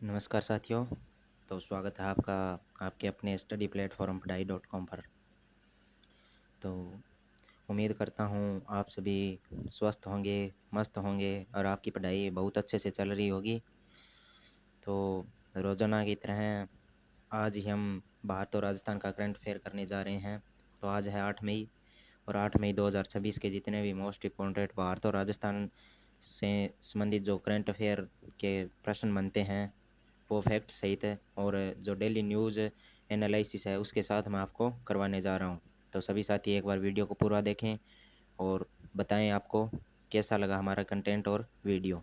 नमस्कार साथियों। तो स्वागत है आपका आपके अपने स्टडी प्लेटफॉर्म पढ़ाई.com पर। तो उम्मीद करता हूँ आप सभी स्वस्थ होंगे, मस्त होंगे और आपकी पढ़ाई बहुत अच्छे से चल रही होगी। तो रोज़ाना की तरह आज ही हम भारत और राजस्थान का करंट अफेयर करने जा रहे हैं। तो आज है 8 मई और 8 मई 2026 के जितने भी मोस्ट इम्पोर्टेंट भारत और राजस्थान से संबंधित जो करंट अफेयर के प्रश्न बनते हैं वो फैक्ट सहित है और जो डेली न्यूज़ एनालिसिस है उसके साथ मैं आपको करवाने जा रहा हूँ। तो सभी साथी एक बार वीडियो को पूरा देखें और बताएं आपको कैसा लगा हमारा कंटेंट और वीडियो।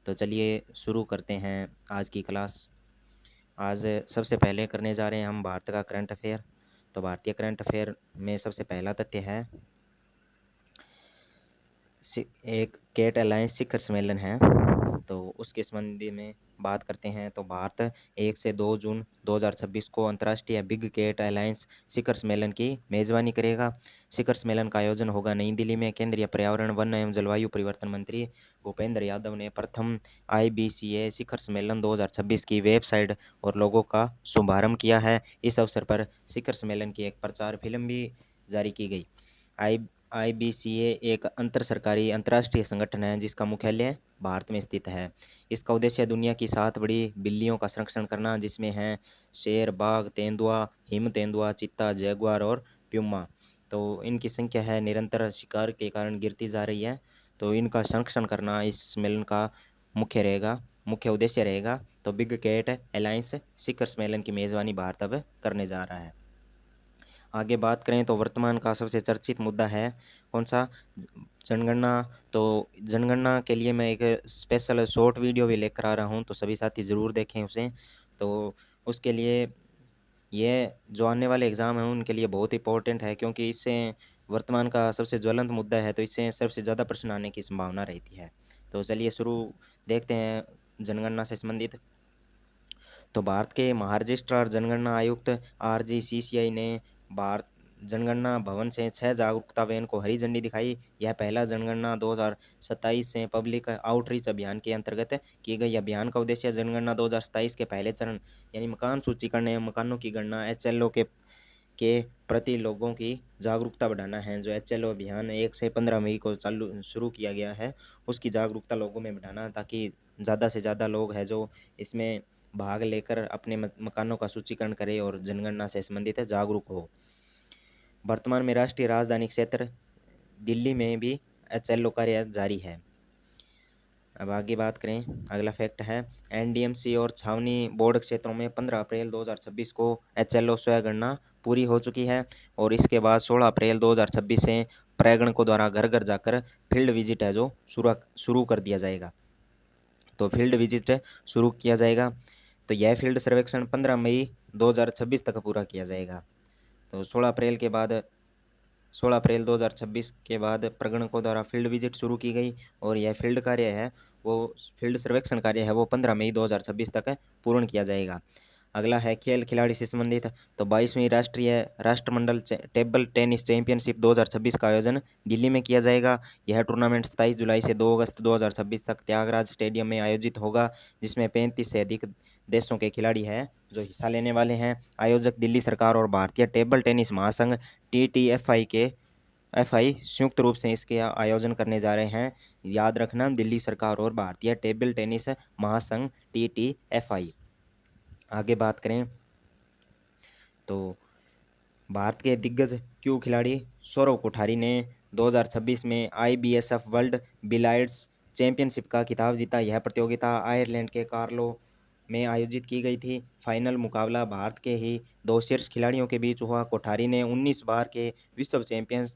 तो चलिए शुरू करते हैं आज की क्लास। आज सबसे पहले करने जा रहे हैं हम भारत का करंट अफेयर। तो भारतीय करंट अफेयर में सबसे पहला तथ्य है एक केट अलायंस शिखर सम्मेलन है। तो उसके संबंधी में बात करते हैं। तो भारत 1 से 2 जून 2026 को अंतर्राष्ट्रीय बिग केट अलायंस शिखर सम्मेलन की मेजबानी करेगा। शिखर सम्मेलन का आयोजन होगा नई दिल्ली में। केंद्रीय पर्यावरण, वन एवं जलवायु परिवर्तन मंत्री भूपेंद्र यादव ने प्रथम IBCA शिखर सम्मेलन 2026 की वेबसाइट और लोगो का शुभारंभ किया है। इस अवसर पर शिखर सम्मेलन की एक प्रचार फिल्म भी जारी की गई। IBCA एक अंतर सरकारी अंतर्राष्ट्रीय संगठन है जिसका मुख्यालय भारत में स्थित है। इसका उद्देश्य दुनिया की 7 बड़ी बिल्लियों का संरक्षण करना, जिसमें हैं शेर, बाघ, तेंदुआ, हिम तेंदुआ, चीता, जैगुआर और प्यूमा। तो इनकी संख्या है निरंतर शिकार के कारण गिरती जा रही है। तो इनका संरक्षण करना इस सम्मेलन का मुख्य उद्देश्य रहेगा। तो बिग कैट अलायंस शिखर सम्मेलन की मेजबानी भारत अब करने जा रहा है। आगे बात करें तो वर्तमान का सबसे चर्चित मुद्दा है कौन सा? जनगणना। तो जनगणना के लिए मैं एक स्पेशल शॉर्ट वीडियो भी लेकर आ रहा हूं, तो सभी साथी ज़रूर देखें उसे। तो उसके लिए ये जो आने वाले एग्ज़ाम हैं उनके लिए बहुत इंपॉर्टेंट है, क्योंकि इससे वर्तमान का सबसे ज्वलंत मुद्दा है, तो इससे सबसे ज़्यादा प्रश्न आने की संभावना रहती है। तो चलिए शुरू देखते हैं जनगणना से संबंधित। तो भारत के महारजिस्ट्रार जनगणना आयुक्त RGCCI ने भारत जनगणना भवन से 6 जागरूकता वैन को हरी झंडी दिखाई। यह पहला जनगणना 2027 से पब्लिक आउटरीच अभियान के अंतर्गत की गई। अभियान का उद्देश्य जनगणना 2027 के पहले चरण यानी मकान सूचीकरण एवं मकानों की गणना HLO के प्रति लोगों की जागरूकता बढ़ाना है। जो HLO अभियान 1 से 15 मई को शुरू किया गया है, उसकी जागरूकता लोगों में बढ़ाना, ताकि ज़्यादा से ज़्यादा लोग हैं जो इसमें भाग लेकर अपने मकानों का सूचीकरण करें और जनगणना से संबंधित जागरूक हो। वर्तमान में राष्ट्रीय राजधानी क्षेत्र दिल्ली में भी HLO कार्य जारी है। अब आगे बात करें, अगला फैक्ट है NDMC और छावनी बोर्ड क्षेत्रों में 15 अप्रैल 2026 को HLO स्वयं पूरी हो चुकी है और इसके बाद 16 अप्रैल 2026 से पर्यागणकों द्वारा घर घर जाकर फील्ड विजिट है जो शुरू कर दिया जाएगा। तो फील्ड विजिट शुरू किया जाएगा। तो यह फील्ड सर्वेक्षण 15 मई 2026 तक पूरा किया जाएगा। तो 16 अप्रैल 2026 के बाद प्रगणकों द्वारा फील्ड विजिट शुरू की गई और यह फील्ड कार्य है वो फील्ड सर्वेक्षण कार्य है वो 15 मई 2026 तक पूर्ण किया जाएगा। अगला है खेल खिलाड़ी से संबंधित। तो 22वीं राष्ट्रीय राष्ट्रमंडल टेबल टेनिस चैंपियनशिप 2026 का आयोजन दिल्ली में किया जाएगा। यह टूर्नामेंट 27 जुलाई से 2 अगस्त 2026 तक त्यागराज स्टेडियम में आयोजित होगा, जिसमें 35 से अधिक देशों के खिलाड़ी हैं जो हिस्सा लेने वाले हैं। आयोजक दिल्ली सरकार और भारतीय टेबल टेनिस महासंघ TTFI संयुक्त रूप से इसके आयोजन करने जा रहे हैं। याद रखना, दिल्ली सरकार और भारतीय टेबल टेनिस महासंघ TTFI। आगे बात करें तो भारत के दिग्गज क्यू खिलाड़ी सौरव कोठारी ने 2026 में IBSF वर्ल्ड बिलियर्ड्स चैंपियनशिप का खिताब जीता। यह प्रतियोगिता आयरलैंड के कार्लो में आयोजित की गई थी। फाइनल मुकाबला भारत के ही 2 शीर्ष खिलाड़ियों के बीच हुआ। कोठारी ने 19 बार के विश्व चैंपियन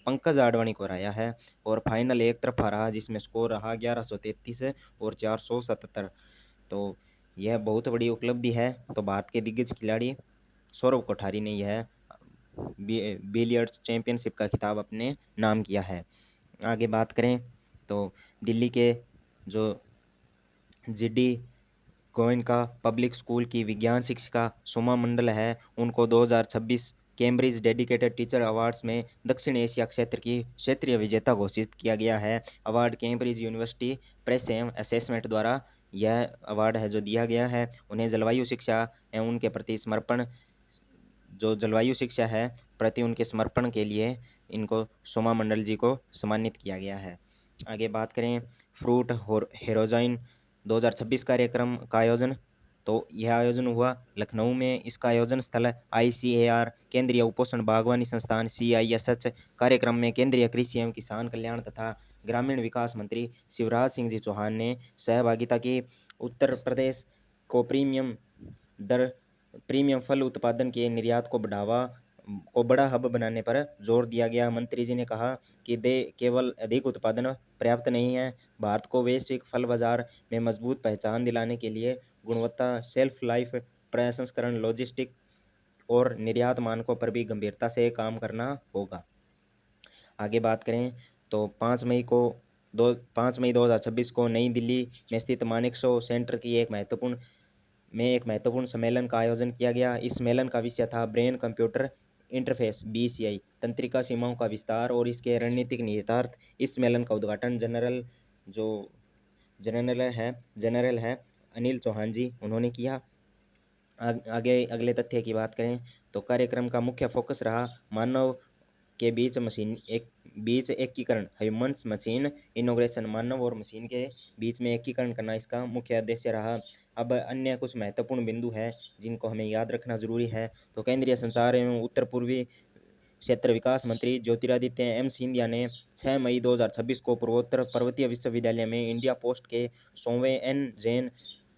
पंकज आडवाणी को हराया है और फाइनल एक तरफा रहा, जिसमें स्कोर रहा 1133 और 477। तो यह बहुत बड़ी उपलब्धि है। तो भारत के दिग्गज खिलाड़ी सौरव कोठारी ने यह बिलियर्ड्स चैंपियनशिप का खिताब अपने नाम किया है। आगे बात करें तो दिल्ली के जो GD गोयनका पब्लिक स्कूल की विज्ञान शिक्षिका सुमा मंडल है, उनको 2026 कैम्ब्रिज डेडिकेटेड टीचर अवार्ड्स में दक्षिण एशिया क्षेत्र की क्षेत्रीय विजेता घोषित किया गया है। अवार्ड कैम्ब्रिज यूनिवर्सिटी प्रेस एवं असेसमेंट द्वारा यह अवार्ड है जो दिया गया है उन्हें जलवायु शिक्षा एवं उनके प्रति समर्पण, जो जलवायु शिक्षा है प्रति उनके समर्पण के लिए इनको सोमा मंडल जी को सम्मानित किया गया है। आगे बात करें फ्रूट और हेरोजाइन 2026 कार्यक्रम का आयोजन, तो यह आयोजन हुआ लखनऊ में। इसका आयोजन स्थल ICAR केंद्रीय उपोषण बागवानी संस्थान CISH। कार्यक्रम में केंद्रीय कृषि एवं किसान कल्याण तथा ग्रामीण विकास मंत्री शिवराज सिंह जी चौहान ने सहभागिता की। उत्तर प्रदेश को प्रीमियम फल उत्पादन के निर्यात को बड़ा हब बनाने पर जोर दिया गया। मंत्री जी ने कहा कि केवल अधिक उत्पादन पर्याप्त नहीं है, भारत को वैश्विक फल बाजार में मजबूत पहचान दिलाने के लिए गुणवत्ता, शेल्फ लाइफ, प्रसंस्करण, लॉजिस्टिक और निर्यात मानकों पर भी गंभीरता से काम करना होगा। आगे बात करें तो 5 मई 2026 को नई दिल्ली में स्थित मानेकशॉ सेंटर की एक महत्वपूर्ण सम्मेलन का आयोजन किया गया। इस सम्मेलन का विषय था ब्रेन कंप्यूटर इंटरफेस BCI, तंत्रिका सीमाओं का विस्तार और इसके रणनीतिक निहितार्थ। इस सम्मेलन का उद्घाटन जो जनरल है अनिल चौहान जी उन्होंने किया। आगे अगले तथ्य की बात करें तो कार्यक्रम का मुख्य फोकस रहा मानव के बीच एकीकरण, ह्यूमन्स मशीन इंटीग्रेशन, मानव और मशीन के बीच में एकीकरण करना इसका मुख्य उद्देश्य रहा। अब अन्य कुछ महत्वपूर्ण बिंदु हैं जिनको हमें याद रखना जरूरी है। तो केंद्रीय संचार एवं उत्तर पूर्वी क्षेत्र विकास मंत्री ज्योतिरादित्य सिंधिया ने 6 मई 2026 को पूर्वोत्तर पर्वतीय विश्वविद्यालय में इंडिया पोस्ट के 100वें एन जैन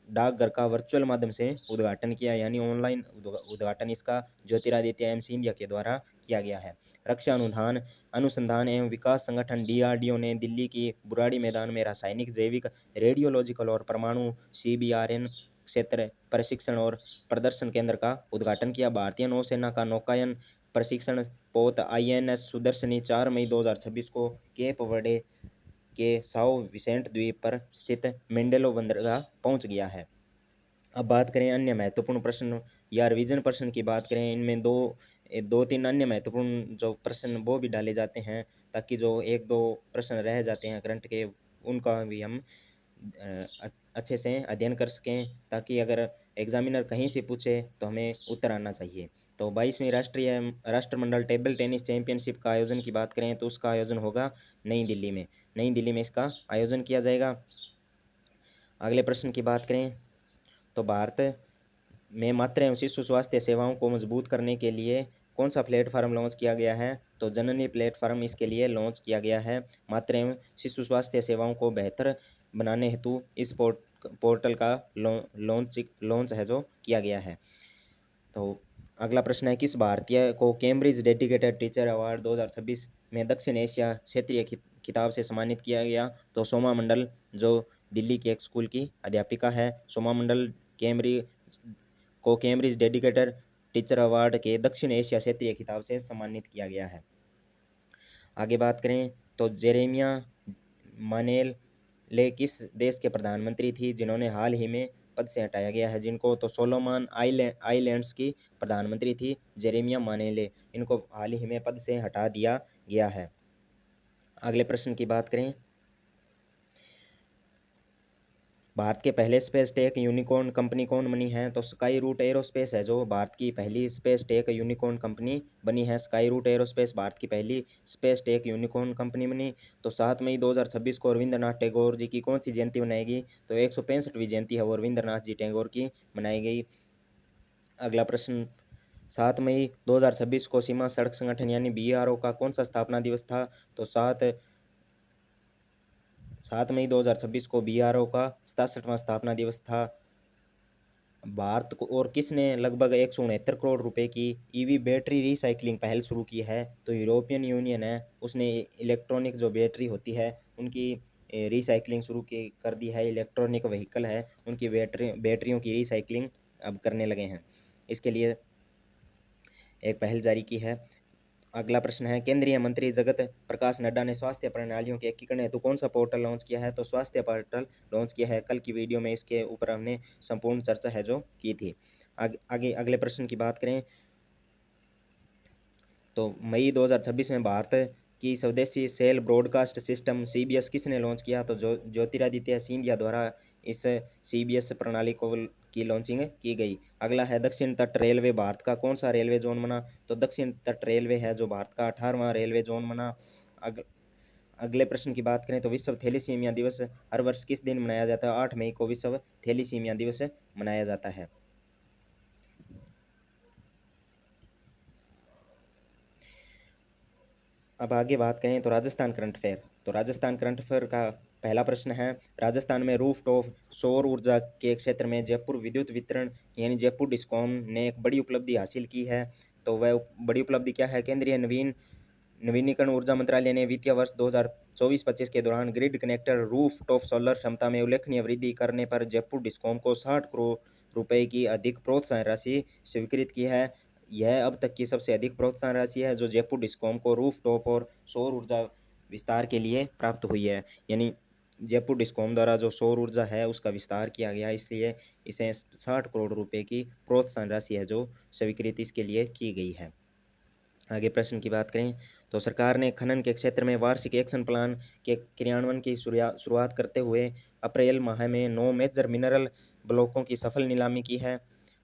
डाकघर का वर्चुअल माध्यम से उद्घाटन किया, यानी ऑनलाइन उद्घाटन इसका ज्योतिरादित्य सिंधिया के द्वारा किया गया है। रक्षा अनुसंधान एवं विकास संगठन DRDO ने दिल्ली की बुराड़ी मैदान में रासायनिक, जैविक, रेडियोलॉजिकल और परमाणु CBRN क्षेत्र प्रशिक्षण और प्रदर्शन केंद्र का उद्घाटन किया। भारतीय नौसेना का नौकायन प्रशिक्षण पोत INS सुदर्शनी 4 मई 2026 को केप वर्डे के साओ विसेंट द्वीप पर स्थित मेंडेलो बंदरगाह पहुंच गया है। अब बात करें अन्य महत्वपूर्ण प्रश्न या रिवीजन प्रश्न की बात करें, इनमें दो तीन अन्य महत्वपूर्ण जो प्रश्न वो भी डाले जाते हैं ताकि जो एक दो प्रश्न रह जाते हैं करंट के उनका भी हम अच्छे से अध्ययन कर सकें, ताकि अगर एग्जामिनर कहीं से पूछे तो हमें उत्तर आना चाहिए। तो 22वीं राष्ट्रमंडल टेबल टेनिस चैंपियनशिप का आयोजन की बात करें तो उसका आयोजन होगा नई दिल्ली में। नई दिल्ली में इसका आयोजन किया जाएगा। अगले प्रश्न की बात करें तो भारत में मातृ एवं शिशु स्वास्थ्य सेवाओं को मजबूत करने के लिए कौन सा प्लेटफार्म लॉन्च किया गया है? तो जननी प्लेटफार्म इसके लिए लॉन्च किया गया है। मातृ एवं शिशु स्वास्थ्य सेवाओं को बेहतर बनाने हेतु इस पोर्टल का लॉन्च है जो किया गया है। तो अगला प्रश्न है किस भारतीय को कैम्ब्रिज डेडिकेटेड टीचर अवार्ड 2026 में दक्षिण एशिया क्षेत्रीय खिताब से सम्मानित किया गया? तो सोमा मंडल जो दिल्ली की एक स्कूल की अध्यापिका है। सोमा मंडल कैम्ब्रिज डेडिकेटेड टीचर अवार्ड के दक्षिण एशिया क्षेत्रीय खिताब से सम्मानित किया गया है। आगे बात करें तो जेरेमिया मानेले किस देश के प्रधानमंत्री थी जिन्होंने हाल ही में पद से हटाया गया है जिनको? तो सोलोमन आइलैंड्स की प्रधानमंत्री थी जेरेमिया मानेले, इनको हाल ही में पद से हटा दिया गया है। अगले प्रश्न की बात करें, भारत के पहले स्पेस टेक यूनिकॉर्न कंपनी कौन बनी है? तो स्काई रूट एरोस्पेस है जो भारत की पहली स्पेस टेक यूनिकॉर्न कंपनी बनी है। स्काई रूट एरोस्पेस भारत की पहली स्पेस टेक यूनिकॉर्न कंपनी बनी। तो 7 मई 2026 को रविंद्रनाथ टैगोर जी की कौन सी जयंती मनाएगी? तो 165वीं जयंती है वो रविंद्रनाथ जी टैगोर की मनाई गई। अगला प्रश्न, 7 मई 2026 को सीमा सड़क संगठन यानी BRO का कौन सा स्थापना दिवस था? तो 7 मई 2026 को BRO का 67वां स्थापना दिवस था। भारत को और किसने लगभग 169 करोड़ रुपए की EV बैटरी रिसाइकलिंग पहल शुरू की है? तो यूरोपियन यूनियन है, उसने इलेक्ट्रॉनिक जो बैटरी होती है उनकी रिसाइकलिंग शुरू कर दी है। इलेक्ट्रॉनिक व्हीकल है उनकी बैटरियों की रिसाइकलिंग अब करने लगे हैं, इसके लिए एक पहल जारी की है। अगला प्रश्न है केंद्रीय मंत्री जगत प्रकाश नड्डा ने स्वास्थ्य प्रणालियों के एकीकरण हेतु कौन सा पोर्टल लॉन्च किया है? तो स्वास्थ्य पोर्टल लॉन्च किया है। कल की वीडियो में इसके ऊपर हमने संपूर्ण चर्चा है जो की थी। आगे अगले प्रश्न की बात करें तो मई 2026 में भारत की स्वदेशी सेल ब्रॉडकास्ट सिस्टम CBS किसने लॉन्च किया? तो ज्योतिरादित्य सिंधिया द्वारा इस सीबीएस प्रणाली को की लॉन्चिंग की गई। अगला है दक्षिण तट रेलवे भारत का कौन सा रेलवे जोन बना? तो दक्षिण तट रेलवे है जो भारत का 18वां रेलवे जोन बना। अगले प्रश्न की बात करें तो विश्व थैलेसीमिया दिवस हर वर्ष किस दिन मनाया जाता है? 8 मई को विश्व थैलेसीमिया दिवस मनाया जाता है। अब आगे बात करें तो राजस्थान करंट अफेयर। तो राजस्थान करंट अफेयर का पहला प्रश्न है, राजस्थान में रूफटॉप सौर ऊर्जा के क्षेत्र में जयपुर विद्युत वितरण यानी जयपुर डिस्कॉम ने एक बड़ी उपलब्धि हासिल की है। तो वह बड़ी उपलब्धि क्या है? केंद्रीय नवीनीकरण ऊर्जा मंत्रालय ने वित्तीय वर्ष 2024-25 के दौरान ग्रिड कनेक्टर रूफटॉप सोलर क्षमता में उल्लेखनीय वृद्धि करने पर जयपुर डिस्कॉम को 60 करोड़ रुपए की अधिक प्रोत्साहन राशि स्वीकृत की है। यह अब तक की सबसे अधिक प्रोत्साहन राशि है जो जयपुर डिस्कॉम को रूफटॉप और सौर ऊर्जा विस्तार के लिए प्राप्त हुई है। यानी जयपुर डिस्कॉम द्वारा जो सौर ऊर्जा है उसका विस्तार किया गया, इसलिए इसे 60 करोड़ रुपए की प्रोत्साहन राशि है जो स्वीकृत इसके लिए की गई है। आगे प्रश्न की बात करें तो सरकार ने खनन के क्षेत्र में वार्षिक एक्शन प्लान के क्रियान्वयन की शुरुआत करते हुए अप्रैल माह में 9 मेजर मिनरल ब्लॉकों की सफल नीलामी की है।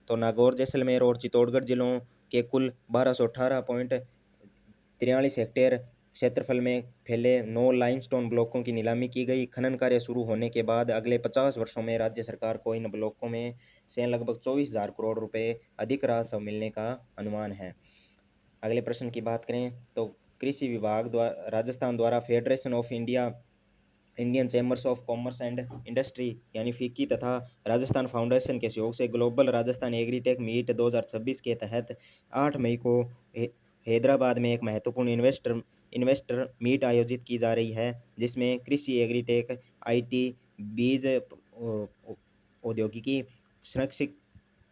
तो नागौर, जैसलमेर और चित्तौड़गढ़ जिलों के कुल 1218.43 हेक्टेयर क्षेत्रफल में फैले 9 लाइमस्टोन ब्लॉकों की नीलामी की गई। खनन कार्य शुरू होने के बाद अगले 50 वर्षों में राज्य सरकार को इन ब्लॉकों में से लगभग 24,000 करोड़ रुपए अधिक राजस्व मिलने का अनुमान है। अगले प्रश्न की बात करें तो कृषि विभाग द्वारा राजस्थान द्वारा federation of Indian chambers of commerce and industry यानी फिक्की तथा राजस्थान फाउंडेशन के सहयोग से ग्लोबल राजस्थान एग्रीटेक मीट 2026 के तहत 8 मई को हैदराबाद में एक महत्वपूर्ण इन्वेस्टर मीट आयोजित की जा रही है, जिसमें कृषि, एग्रीटेक, आईटी, बीज औद्योगिकी, संरक्षित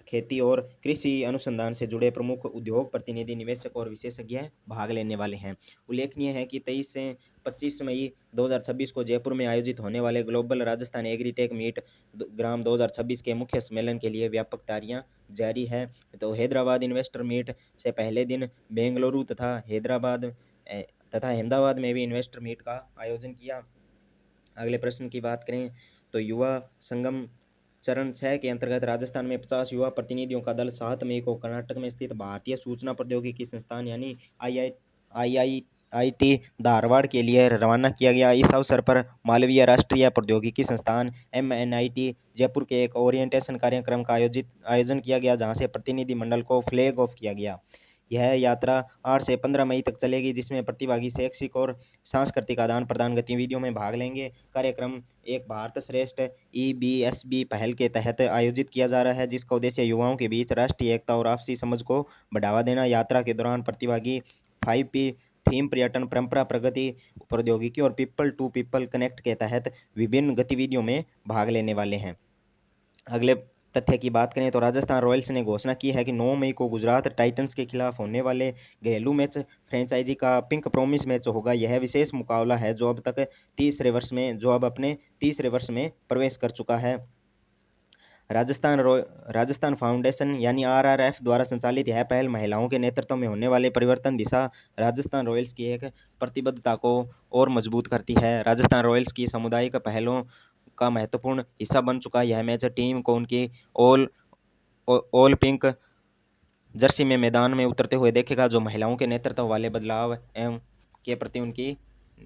खेती और कृषि अनुसंधान से जुड़े प्रमुख उद्योग प्रतिनिधि, निवेशक और विशेषज्ञ भाग लेने वाले हैं। उल्लेखनीय है कि 23 से 25 मई 2026 को जयपुर में आयोजित होने वाले ग्लोबल राजस्थान एग्रीटेक मीट ग्राम 2026 के मुख्य सम्मेलन के लिए व्यापक तैयारियां जारी है। तो हैदराबाद इन्वेस्टर मीट से पहले दिन बेंगलुरु तथा अहमदाबाद में भी इन्वेस्टर मीट का आयोजन किया। अगले प्रश्न की बात करें तो युवा संगम चरण 6 के अंतर्गत राजस्थान में 50 युवा प्रतिनिधियों का दल 7 मई को कर्नाटक में स्थित भारतीय सूचना प्रौद्योगिकी संस्थान यानी आईआईटी धारवाड़ के लिए रवाना किया गया। इस अवसर पर मालवीय राष्ट्रीय प्रौद्योगिकी संस्थान एमएनआईटी जयपुर के एक ओरिएंटेशन कार्यक्रम का आयोजन किया गया, जहां से प्रतिनिधि मंडल को फ्लैग ऑफ किया गया। यह यात्रा 8 से 15 मई तक चलेगी, जिसमें प्रतिभागी शैक्षिक और सांस्कृतिक आदान प्रदान गतिविधियों में भाग लेंगे। कार्यक्रम एक भारत श्रेष्ठ ईबीएसबी पहल के तहत आयोजित किया जा रहा है, जिसका उद्देश्य युवाओं के बीच राष्ट्रीय एकता और आपसी समझ को बढ़ावा देना। यात्रा के दौरान प्रतिभागी 5P थीम, पर्यटन, परंपरा, प्रगति, प्रौद्योगिकी और पीपल टू पीपल कनेक्ट के तहत विभिन्न गतिविधियों में भाग लेने वाले हैं। अगले तथ्य की बात करें तो राजस्थान रॉयल्स ने घोषणा की है कि 9 मई को गुजरात टाइटंस के खिलाफ होने वाले घरेलू मैच फ्रेंचाइजी का पिंक प्रॉमिस मैच होगा। यह विशेष मुकाबला है जो अब अपने तीसरे वर्ष में प्रवेश कर चुका है। राजस्थान फाउंडेशन यानी आरआरएफ द्वारा संचालित यह पहल महिलाओं के नेतृत्व में होने वाले परिवर्तन दिशा राजस्थान रॉयल्स की एक प्रतिबद्धता को और मजबूत करती है। राजस्थान रॉयल्स की सामुदायिक पहलों का महत्वपूर्ण हिस्सा बन चुका है। यह मैच टीम को उनकी ऑल पिंक जर्सी में मैदान में उतरते हुए देखेगा, जो महिलाओं के नेतृत्व वाले बदलाव एवं के प्रति उनकी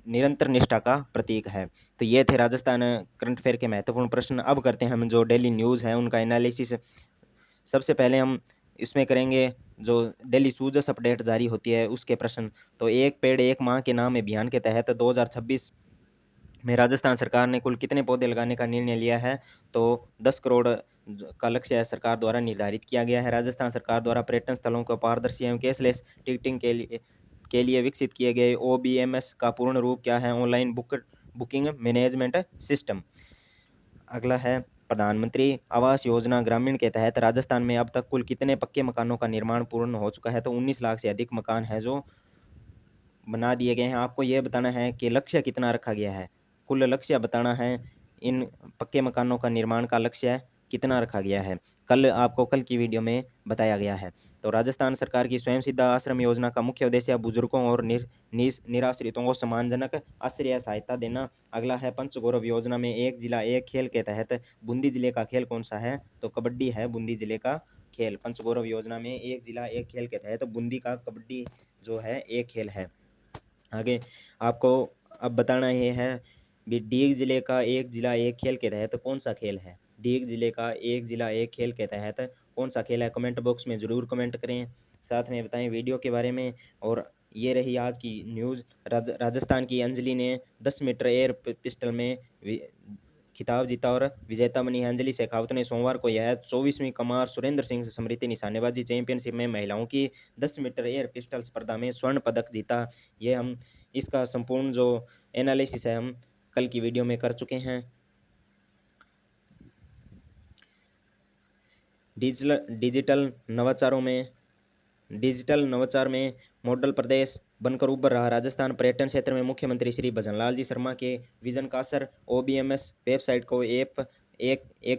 निरंतर निष्ठा का प्रतीक है। तो ये थे राजस्थान करंट अफेयर के महत्वपूर्ण प्रश्न। अब करते हैं हम जो डेली न्यूज़ है उनका एनालिसिस। सबसे पहले हम इसमें करेंगे जो डेली सूजस अपडेट जारी होती है उसके प्रश्न। तो एक पेड़ एक माह के नाम अभियान के तहत 2026 में राजस्थान सरकार ने कुल कितने पौधे लगाने का निर्णय लिया है? तो 10 करोड़ का लक्ष्य सरकार द्वारा निर्धारित किया गया है। राजस्थान सरकार द्वारा पर्यटन स्थलों को पारदर्शी एवं कैशलेस टिकटिंग के लिए विकसित किए गए OBMS का पूर्ण रूप क्या है? Online booking management system. अगला है प्रधानमंत्री आवास योजना ग्रामीण के तहत राजस्थान में अब तक कुल कितने पक्के मकानों का निर्माण पूर्ण हो चुका है? तो 19 लाख से अधिक मकान है जो बना दिए गए हैं। आपको यह बताना है कि लक्ष्य कितना रखा गया है। कुल लक्ष्य बताना है। इन पक्के मकानों का निर्माण का लक्ष्य कितना रखा गया है, आपको कल की वीडियो में बताया गया है। तो राजस्थान सरकार की स्वयं सिद्धा आश्रम योजना का मुख्य उद्देश्य बुजुर्गों और निराश्रितों को सम्मानजनक आश्रय सहायता देना। अगला है पंचगौरव योजना में एक जिला एक खेल के तहत बूंदी जिले का खेल कौन सा है, तो कबड्डी है बूंदी जिले का खेल। पंचगौरव योजना में एक जिला एक खेल के तहत बूंदी का कबड्डी जो है एक खेल है। आगे आपको अब बताना ये है भी डीग जिले का एक जिला एक खेल के तहत कौन सा खेल है। डीग जिले का एक जिला एक खेल के तहत कौन सा खेल है, कमेंट बॉक्स में ज़रूर कमेंट करें, साथ में बताएं वीडियो के बारे में। और ये रही आज की न्यूज़। राजस्थान की अंजलि ने 10 मीटर एयर पिस्टल में खिताब जीता और विजेता बनी है। अंजलि शेखावत ने सोमवार को यह 24वीं कमार सुरेंद्र सिंह स्मृति निशानेबाजी चैंपियनशिप में महिलाओं की 10 मीटर एयर पिस्टल स्पर्धा में स्वर्ण पदक जीता। ये हम इसका संपूर्ण जो एनालिसिस है हम कल की वीडियो में कर चुके हैं। डिजिटल नवाचारों में डिजिटल नवाचार में मॉडल प्रदेश बनकर उभर रहा राजस्थान। पर्यटन क्षेत्र में मुख्यमंत्री श्री भजनलाल जी शर्मा के विजन का असर। ओबीएमएस वेबसाइट को एक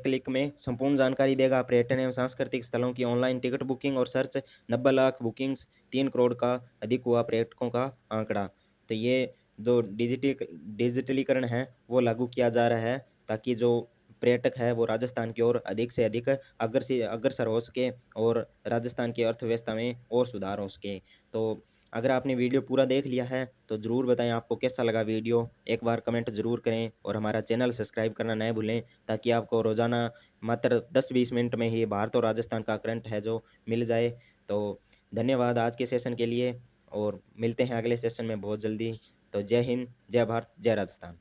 क्लिक में संपूर्ण जानकारी देगा। पर्यटन एवं सांस्कृतिक स्थलों की ऑनलाइन टिकट बुकिंग और सर्च, 90 लाख बुकिंग्स, 3 करोड़ का अधिक हुआ पर्यटकों का आंकड़ा। तो ये जो डिजिटलीकरण है वो लागू किया जा रहा है ताकि जो पर्यटक है वो राजस्थान की ओर अधिक से अधिक अग्रसर हो सके और राजस्थान की अर्थव्यवस्था में और सुधार हो सके। तो अगर आपने वीडियो पूरा देख लिया है तो ज़रूर बताएं आपको कैसा लगा वीडियो, एक बार कमेंट ज़रूर करें और हमारा चैनल सब्सक्राइब करना न भूलें ताकि आपको रोज़ाना मात्र 10-20 मिनट में ही भारत और राजस्थान का करंट है जो मिल जाए। तो धन्यवाद आज के सेशन के लिए और मिलते हैं अगले सेशन में बहुत जल्दी। तो जय हिंद, जय भारत, जय राजस्थान।